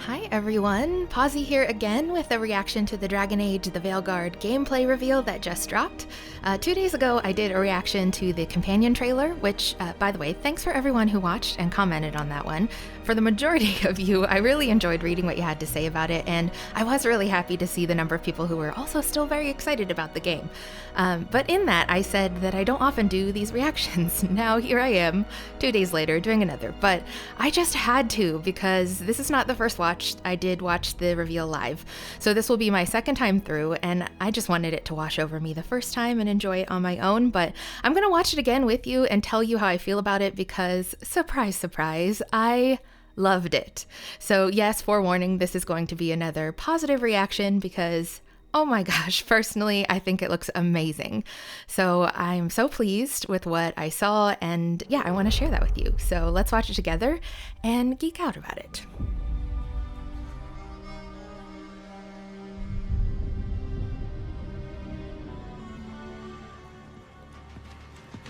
Hi everyone, POSI here again with a reaction to the Dragon Age The Veilguard gameplay reveal that just dropped. 2 days ago I did a reaction to the companion trailer, which, by the way, thanks for everyone who watched and commented on that one. For the majority of you, I really enjoyed reading what you had to say about it, and I was really happy to see the number of people who were also still very excited about the game. But in that, I said that I don't often do these reactions. Now here I am, 2 days later, doing another, but I just had to because this is not the first watch. I did watch the reveal live, so this will be my second time through, and I just wanted it to wash over me the first time and enjoy it on my own, but I'm gonna watch it again with you and tell you how I feel about it because, surprise, surprise, I loved it. So yes, forewarning, this is going to be another positive reaction because, oh my gosh, personally, I think it looks amazing. So I'm so pleased with what I saw, and yeah, I want to share that with you. So let's watch it together and geek out about it.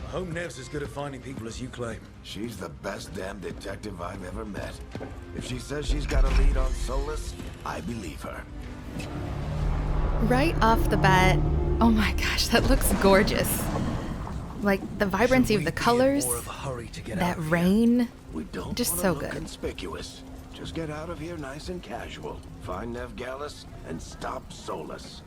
I hope Nev's as good at finding people as you claim. She's the best damn detective I've ever met. If she says she's got a lead on Solus, I believe her. Right off the bat, oh my gosh, that looks gorgeous. Like the vibrancy of the colors, that rain, We don't just wanna so look good. conspicuous. Just get out of here nice and casual. Find Nev Gallus and stop Solus.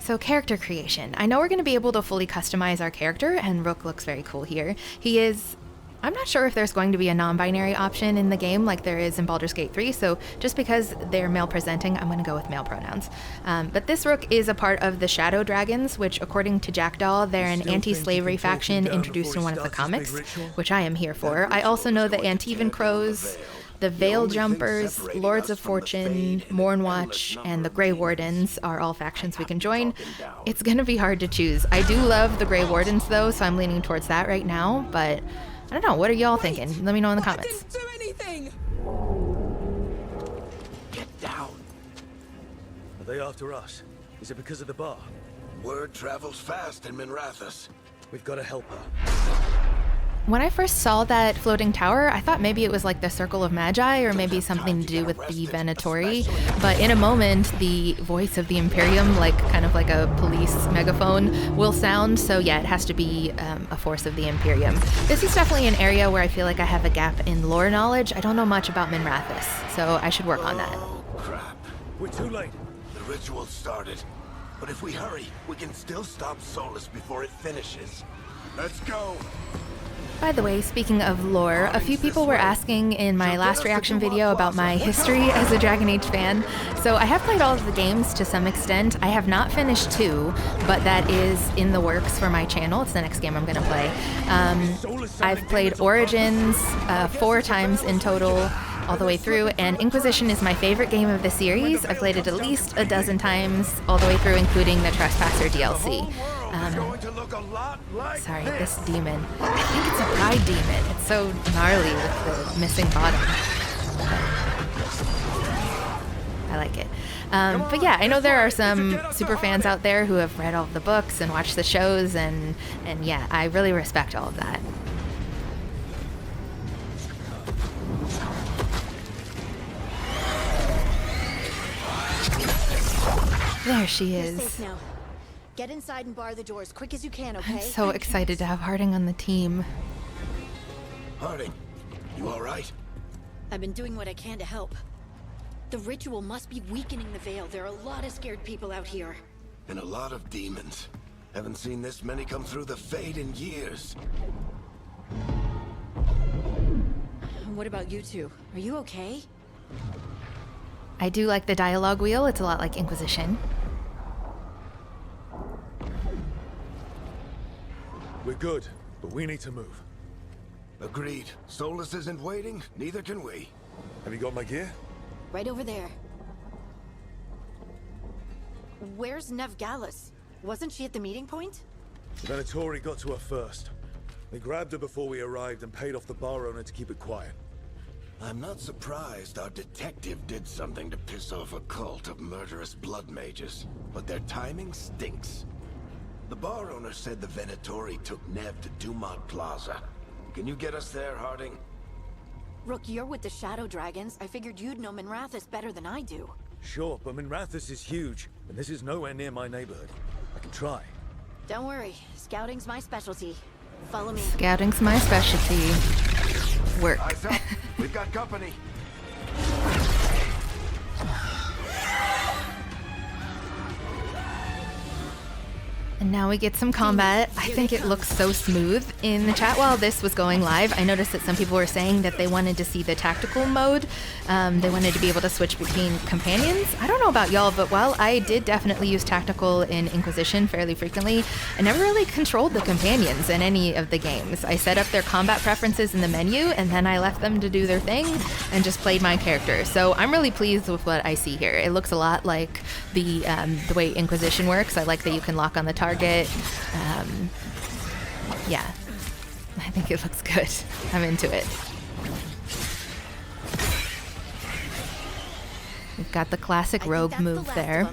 So character creation. I know we're going to be able to fully customize our character, and Rook looks very cool here. He is... I'm not sure if there's going to be a non-binary option in the game like there is in Baldur's Gate 3, so just because they're male presenting, I'm going to go with male pronouns. But this Rook is a part of the Shadow Dragons, which according to Jackdaw, they're an anti-slavery faction introduced in one of the comics, which I am here for. I also know the Antivan Crows, the Veil Jumpers, Lords of Fortune, Mournwatch, and the Grey Wardens are all factions we can join. It's gonna be hard to choose. I do love the Grey Wardens though, so I'm leaning towards that right now, but I don't know, what are y'all thinking? Let me know in the comments. I didn't do anything! Get down. Are they after us? Is it because of the bar? Word travels fast in Minrathous. We've got to help her. When I first saw that floating tower, I thought maybe it was like the Circle of Magi or maybe something to do with the Venatori, but in a moment the voice of the Imperium, like kind of like a police megaphone, will sound, so yeah, it has to be a force of the Imperium. This is definitely an area where I feel like I have a gap in lore knowledge. I don't know much about Minrathous, so I should work on that. Oh, crap. We're too late. The ritual started. But if we hurry, we can still stop Solus before it finishes. Let's go! By the way, speaking of lore, a few people were asking in my last reaction video about my history as a Dragon Age fan. So I have played all of the games to some extent. I have not finished 2, but that is in the works for my channel. It's the next game I'm going to play. I've played Origins 4 times in total, all the way through, and Inquisition is my favorite game of the series. I've played it at least a dozen times, all the way through, including the Trespasser DLC. Sorry, this demon. I think it's a pride demon. It's so gnarly with the missing bottom. I like it. But yeah, I know there are some super fans out there who have read all of the books and watched the shows, and yeah, I really respect all of that. There she is. Get inside and bar the door as quick as you can, okay? I'm so excited to have Harding on the team. Harding, you alright? I've been doing what I can to help. The ritual must be weakening the veil. There are a lot of scared people out here. And a lot of demons. Haven't seen this many come through the Fade in years. What about you two? Are you okay? I do like the dialogue wheel. It's a lot like Inquisition. We're good, but we need to move. Agreed. Solus isn't waiting, neither can we. Have you got my gear? Right over there. Where's Nev Gallus? Wasn't she at the meeting point? The Venatori got to her first. They grabbed her before we arrived and paid off the bar owner to keep it quiet. I'm not surprised our detective did something to piss off a cult of murderous blood mages, but their timing stinks. The bar owner said the Venatori took Nev to Dumont Plaza. Can you get us there, Harding? Rook, you're with the Shadow Dragons. I figured you'd know Minrathous better than I do. Sure, but Minrathous is huge, and this is nowhere near my neighborhood. I can try. Don't worry, scouting's my specialty. Follow me. Scouting's my specialty. Work. Eyes up. We've got company. And now we get some combat. I think it looks so smooth. In the chat while this was going live, I noticed that some people were saying that they wanted to see the tactical mode. They wanted to be able to switch between companions. I don't know about y'all, but while I did definitely use tactical in Inquisition fairly frequently, I never really controlled the companions in any of the games. I set up their combat preferences in the menu, and then I left them to do their thing and just played my character. So I'm really pleased with what I see here. It looks a lot like the way Inquisition works. I like that you can lock on the target. Yeah, I think it looks good. I'm into it. We've got the classic rogue move there.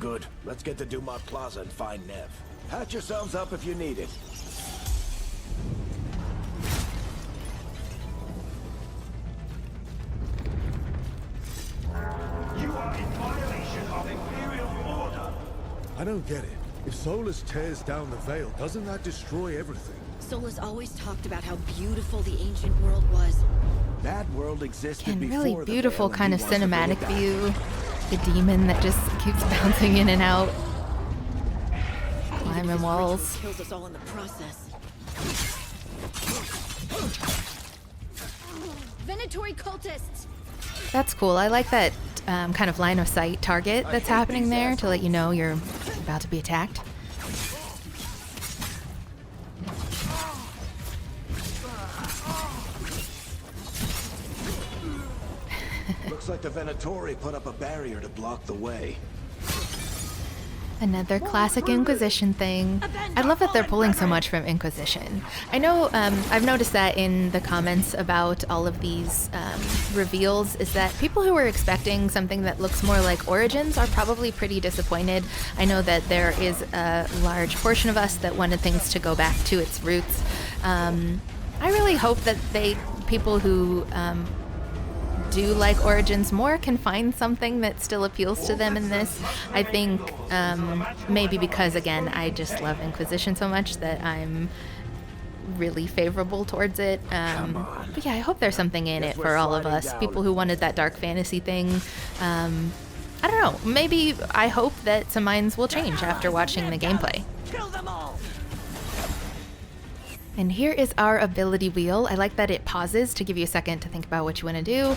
Good. Let's get to Dumont Plaza and find Nev. Patch yourselves up if you need it. You are in violation of Imperial order. I don't get it. If Solus tears down the Veil, doesn't that destroy everything? Solus always talked about how beautiful the ancient world was. That world existed And before really the beautiful Veil, kind and of he wants to bring cinematic it back. view. The demon that just keeps bouncing in and out. Climbing walls. Kills us all in the process. Venatory cultists! That's cool. I like that kind of line of sight target that's happening there to let you know you're about to be attacked. Looks like the Venatori put up a barrier to block the way. Another classic Inquisition thing. I love that they're pulling so much from Inquisition. I know I've noticed that in the comments about all of these reveals is that people who were expecting something that looks more like Origins are probably pretty disappointed. I know that there is a large portion of us that wanted things to go back to its roots. I really hope that people who do like Origins more can find something that still appeals to them in this. I think maybe because, again, I just love Inquisition so much that I'm really favorable towards it. But yeah, I hope there's something in it for all of us. People who wanted that dark fantasy thing. I don't know. Maybe I hope that some minds will change after watching the gameplay. Kill them all! And here is our ability wheel. I like that it pauses to give you a second to think about what you want to do.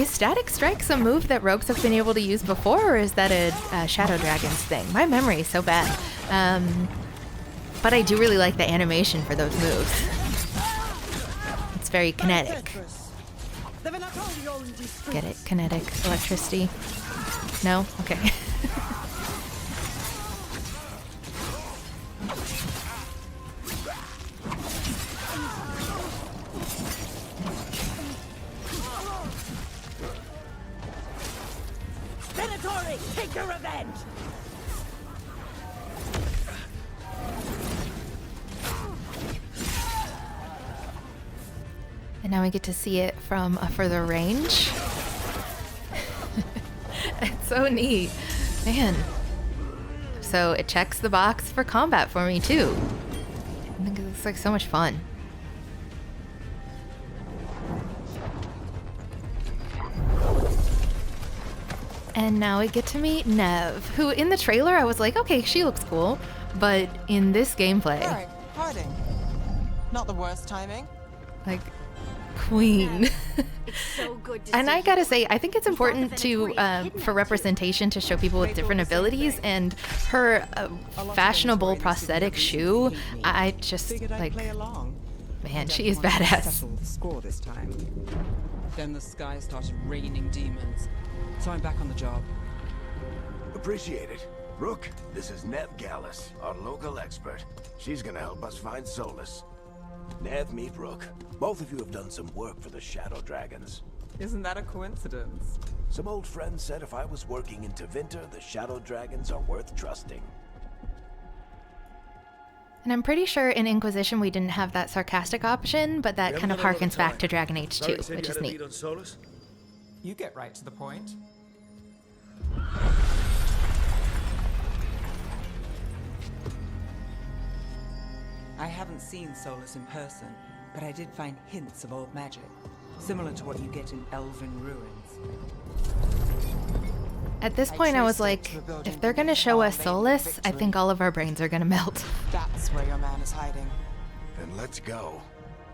Is Static Strike a move that rogues have been able to use before, or is that a Shadow Dragons thing? My memory is so bad. But I do really like the animation for those moves. It's very kinetic. Get it? Kinetic electricity. No? Okay. Venatory, take your revenge! And now we get to see it from a further range. It's so neat. Man. So it checks the box for combat for me too. I think it looks like so much fun. And now we get to meet Nev, who in the trailer I was like, okay, she looks cool. But in this gameplay, Alright, hiding. Not the worst timing. like, queen. It's so good to And see I you. gotta say, I think it's important to for representation to show people with different abilities. And her fashionable prosthetic shoe, I just Figured I'd like, play along. man, Don't she is want to badass. settle the score this time. Then the sky started raining demons, so I'm back on the job. Appreciate it. Rook, this is Nev Gallus, our local expert. She's gonna help us find Solus. Nev, meet Rook. Both of you have done some work for the Shadow Dragons. Isn't that a coincidence? Some old friends said if I was working in Tevinter, the Shadow Dragons are worth trusting. And I'm pretty sure in Inquisition we didn't have that sarcastic option, but that We kind of haven't got a lot of harkens back time. to Dragon Age 2, Varric said which you is had a neat. lead on Solus? You get right to the point. I haven't seen Solus in person, but I did find hints of old magic, similar to what you get in Elven ruins. At this point I was like, if they're gonna show us Solus, I think all of our brains are gonna melt. That's where your man is hiding. Then let's go.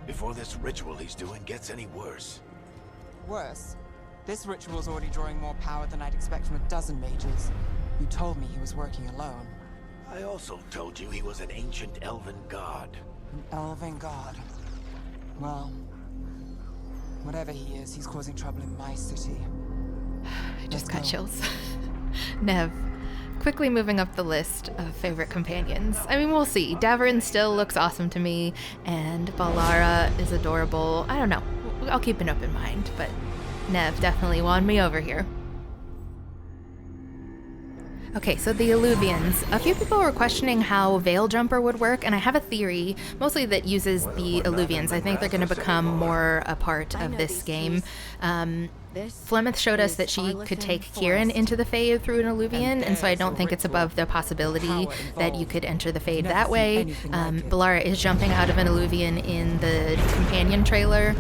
Before this ritual he's doing gets any worse. Worse, this ritual's already drawing more power than I'd expect from a dozen mages. You told me he was working alone. I also told you he was an ancient elven god. An elven god. Well, whatever he is, he's causing trouble in my city. I just got go. chills. Nev, quickly moving up the list of favorite companions. I mean, we'll see. Davern still looks awesome to me, and Balara is adorable. I don't know. I'll keep an open mind, but Nev definitely won me over here. Okay, so the Illuvians. A few people were questioning how Veil Jumper would work, and I have a theory, mostly that uses the Illuvians. I think they're going to become more a part of this game. Flemeth showed us that she could take Kieran into the Fade through an Illuvian, and so I don't think it's above the possibility that you could enter the Fade that way. Balara is jumping out of an Illuvian in the companion trailer.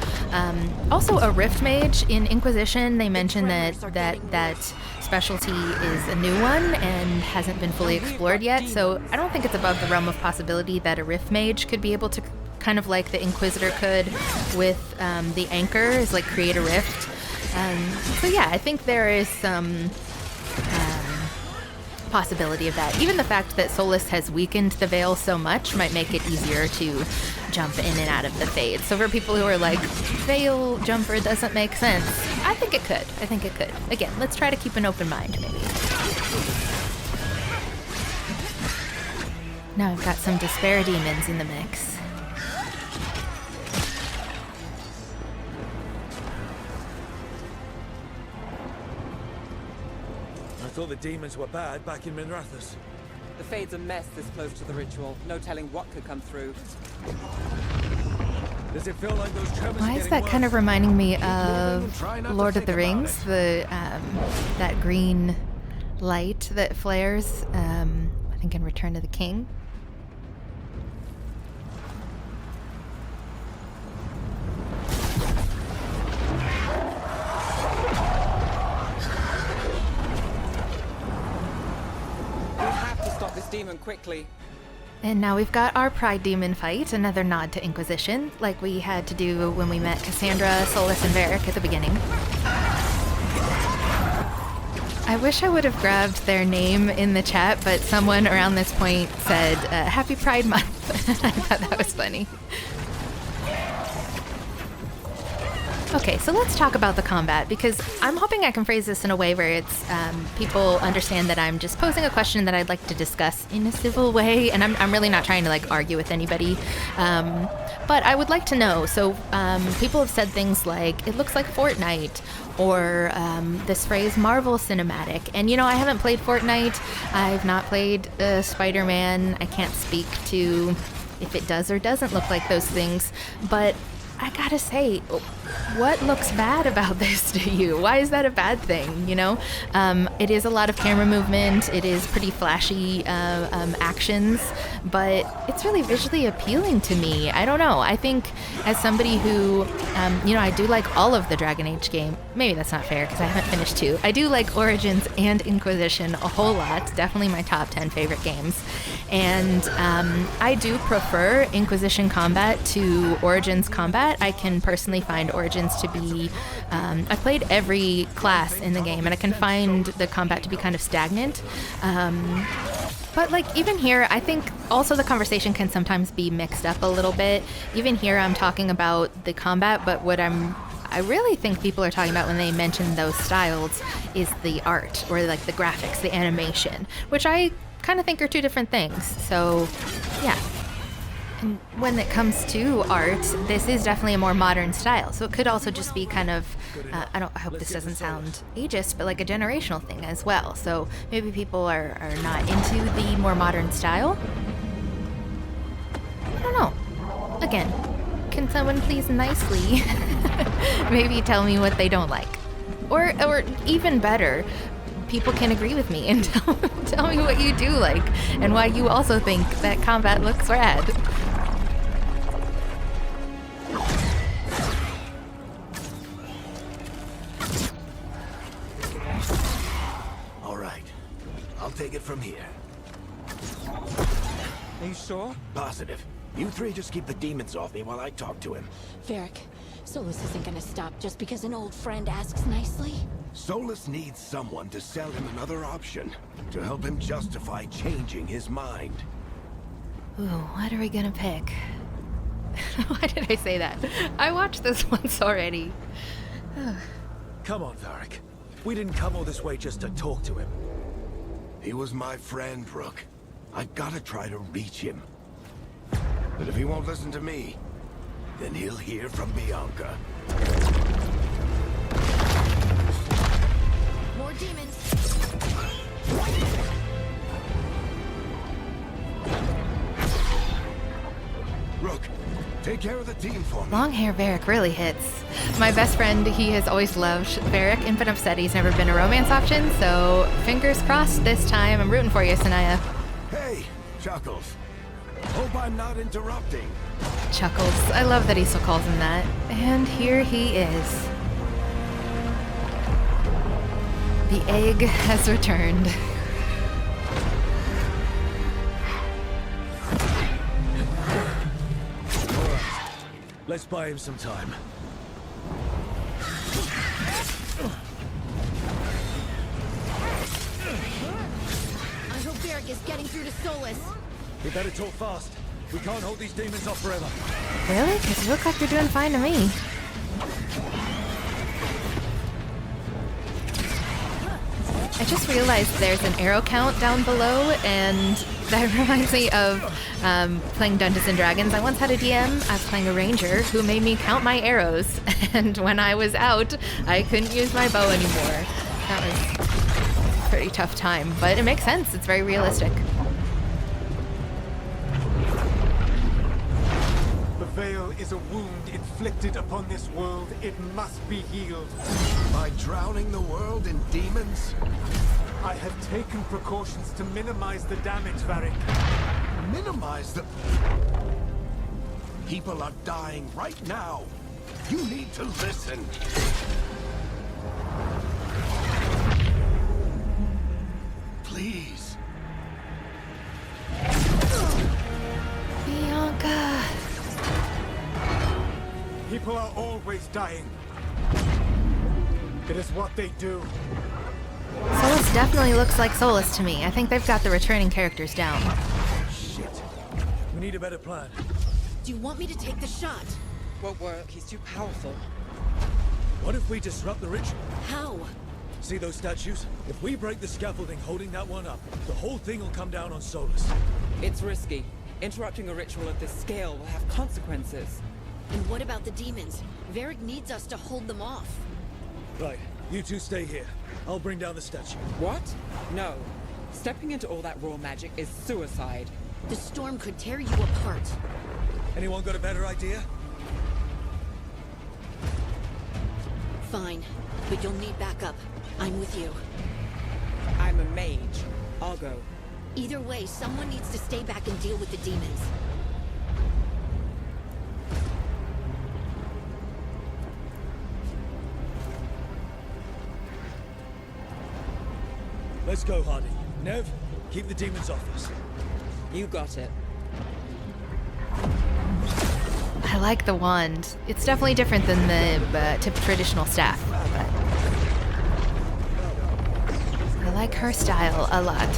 Also, a Rift Mage in Inquisition. They mentioned that specialty is a new one and hasn't been fully explored yet, so I don't think it's above the realm of possibility that a Rift Mage could be able to, kind of like the Inquisitor could with the Anchor, is like create a rift. So yeah, I think there is some possibility of that. Even the fact that Solus has weakened the Veil so much might make it easier to jump in and out of the Fade. So for people who are like, Veil Jumper doesn't make sense, I think it could. I think it could. Again, let's try to keep an open mind, maybe. Now I've got some Despair Demons in the mix. I thought the demons were bad back in Minrathous. The Fade's a mess this close to the ritual. No telling what could come through. Does it feel like those tremors Why are is getting that kind of worse? reminding me of Lord of the Rings? The that green light that flares, I think in Return of the King. We have to stop this demon quickly. And now we've got our Pride Demon fight, another nod to Inquisition, like we had to do when we met Cassandra, Solus, and Varric at the beginning. I wish I would have grabbed their name in the chat, but someone around this point said, Happy Pride Month. I thought that was funny. Okay, so let's talk about the combat, because I'm hoping I can phrase this in a way where it's people understand that I'm just posing a question that I'd like to discuss in a civil way, and I'm really not trying to like argue with anybody. But I would like to know, so people have said things like, it looks like Fortnite, or this phrase Marvel Cinematic, and you know, I haven't played Fortnite, I've not played Spider-Man, I can't speak to if it does or doesn't look like those things, but I gotta say, what looks bad about this to you? Why is that a bad thing, you know? It is a lot of camera movement, it is pretty flashy actions, but it's really visually appealing to me. I don't know, I think as somebody who, you know, I do like all of the Dragon Age game. Maybe that's not fair, because I haven't finished 2. I do like Origins and Inquisition a whole lot, definitely my top 10 favorite games. And I do prefer Inquisition combat to Origins combat. I can personally find Origins to be, I played every class in the game, and I can find the combat to be kind of stagnant. But like even here, I think also the conversation can sometimes be mixed up a little bit. Even here I'm talking about the combat, but what I really think people are talking about when they mention those styles is the art, or like the graphics, the animation, which I kind of think are two different things. So yeah. And when it comes to art, this is definitely a more modern style. So it could also just be kind of, I hope this doesn't sound ageist, but like a generational thing as well. So maybe people are not into the more modern style. I don't know. Again, can someone please nicely maybe tell me what they don't like? Or even better, people can agree with me and tell me what you do like and why you also think that combat looks rad. All right. I'll take it from here. Are you sure? Positive. You three just keep the demons off me while I talk to him. Varric, Solus isn't gonna stop just because an old friend asks nicely. Solus needs someone to sell him another option, to help him justify changing his mind. Ooh, what are we gonna pick? Why did I say that? I watched this once already. Come on, Varric. We didn't come all this way just to talk to him. He was my friend, Rook. I gotta try to reach him. But if he won't listen to me, then he'll hear from Bianca. More demons. Rook, take care of the team for me. Long hair Varric really hits. My best friend, he has always loved Varric. Infinite upset he's never been a romance option, so fingers crossed this time. I'm rooting for you, Sanaya. Hey, Chuckles. Hope I'm not interrupting. Chuckles. I love that he still calls him that. And here he is. The egg has returned. Let's buy him some time. I hope Varric is getting through to Solus. We better talk fast. We can't hold these demons off forever. Really? Because you look like you're doing fine to me. I just realized there's an arrow count down below, and that reminds me of playing Dungeons & Dragons. I once had a DM, I was playing a ranger, who made me count my arrows, and when I was out, I couldn't use my bow anymore. That was a pretty tough time, but it makes sense. It's very realistic. The veil is a wound inflicted upon this world. It must be healed. By drowning the world in demons? I have taken precautions to minimize the damage, Varric. Minimize the... People are dying right now. You need to listen. Please. Bianca! People are always dying. It is what they do. Solus definitely looks like Solus to me. I think they've got the returning characters down. Shit. We need a better plan. Do you want me to take the shot? Won't work. He's too powerful. What if we disrupt the ritual? How? See those statues? If we break the scaffolding holding that one up, the whole thing will come down on Solus. It's risky. Interrupting a ritual of this scale will have consequences. And what about the demons? Varric needs us to hold them off. Right. You two stay here. I'll bring down the statue. What? No. Stepping into all that raw magic is suicide. The storm could tear you apart. Anyone got a better idea? Fine, but you'll need backup. I'm with you. I'm a mage. I'll go. Either way, someone needs to stay back and deal with the demons. Let's go, Hardy. Nev, keep the demons off us. You got it. I like the wand. It's definitely different than the traditional staff, but I like her style a lot.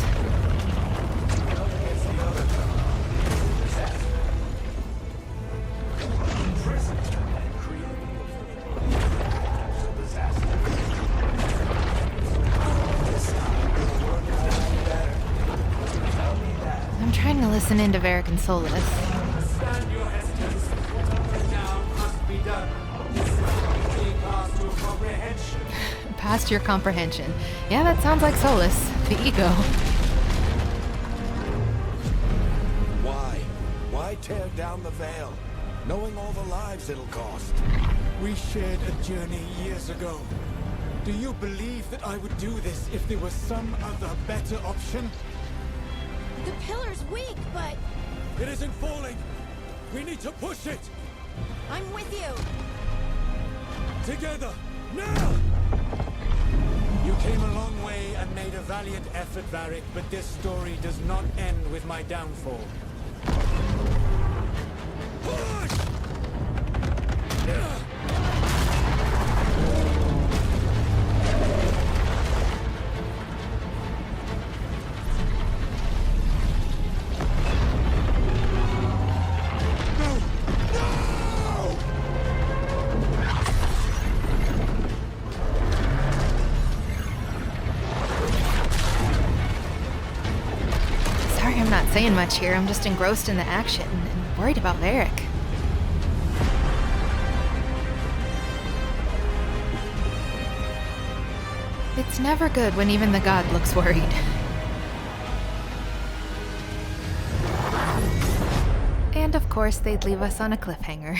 I'm trying to listen into Varric and Solus. Stand your hesitance. What now must be done. This is being passed to a comprehension. Past your comprehension. Yeah, that sounds like Solus, the ego. Why? Why tear down the Veil, knowing all the lives it'll cost. We shared a journey years ago. Do you believe that I would do this if there was some other better option? The pillar's weak, but It isn't falling! We need to push it! I'm with you. Together! Now! You came a long way and made a valiant effort, Varric, but this story does not end with my downfall. Push! Sorry I'm not saying much here. I'm just engrossed in the action and worried about Varric. It's never good when even the god looks worried. And of course, they'd leave us on a cliffhanger.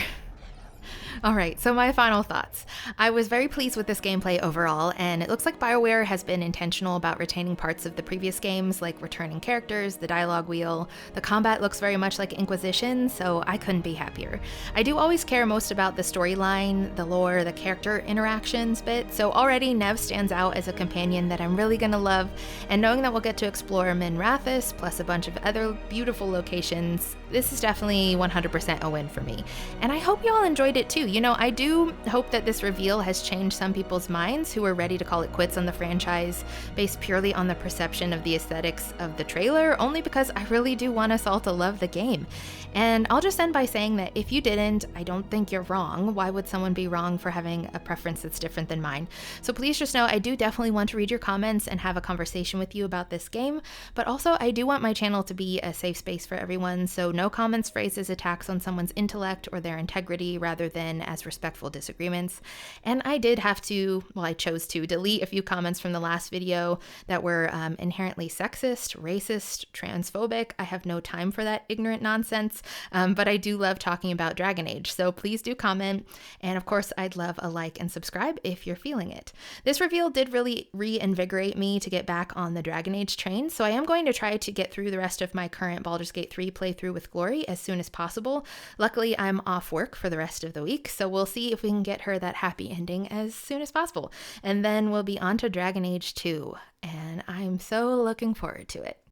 Alright, so my final thoughts. I was very pleased with this gameplay overall, and it looks like BioWare has been intentional about retaining parts of the previous games, like returning characters, the dialogue wheel. The combat looks very much like Inquisition, so I couldn't be happier. I do always care most about the storyline, the lore, the character interactions bit, so already Nev stands out as a companion that I'm really gonna love, and knowing that we'll get to explore Min Rathis, plus a bunch of other beautiful locations, this is definitely 100% a win for me. And I hope you all enjoyed it too. You know, I do hope that this reveal has changed some people's minds who are ready to call it quits on the franchise based purely on the perception of the aesthetics of the trailer, only because I really do want us all to love the game. And I'll just end by saying that if you didn't, I don't think you're wrong. Why would someone be wrong for having a preference that's different than mine? So please just know I do definitely want to read your comments and have a conversation with you about this game, but also I do want my channel to be a safe space for everyone, so no comments phrased as attacks on someone's intellect or their integrity rather than as respectful disagreements. And I did have to, well, I chose to delete a few comments from the last video that were inherently sexist, racist, transphobic. I have no time for that ignorant nonsense, but I do love talking about Dragon Age, so please do comment. And of course, I'd love a like and subscribe if you're feeling it. This reveal did really reinvigorate me to get back on the Dragon Age train, so I am going to try to get through the rest of my current Baldur's Gate 3 playthrough with Glory as soon as possible. Luckily, I'm off work for the rest of the week, so we'll see if we can get her that happy ending as soon as possible. And then we'll be on to Dragon Age 2, and I'm so looking forward to it.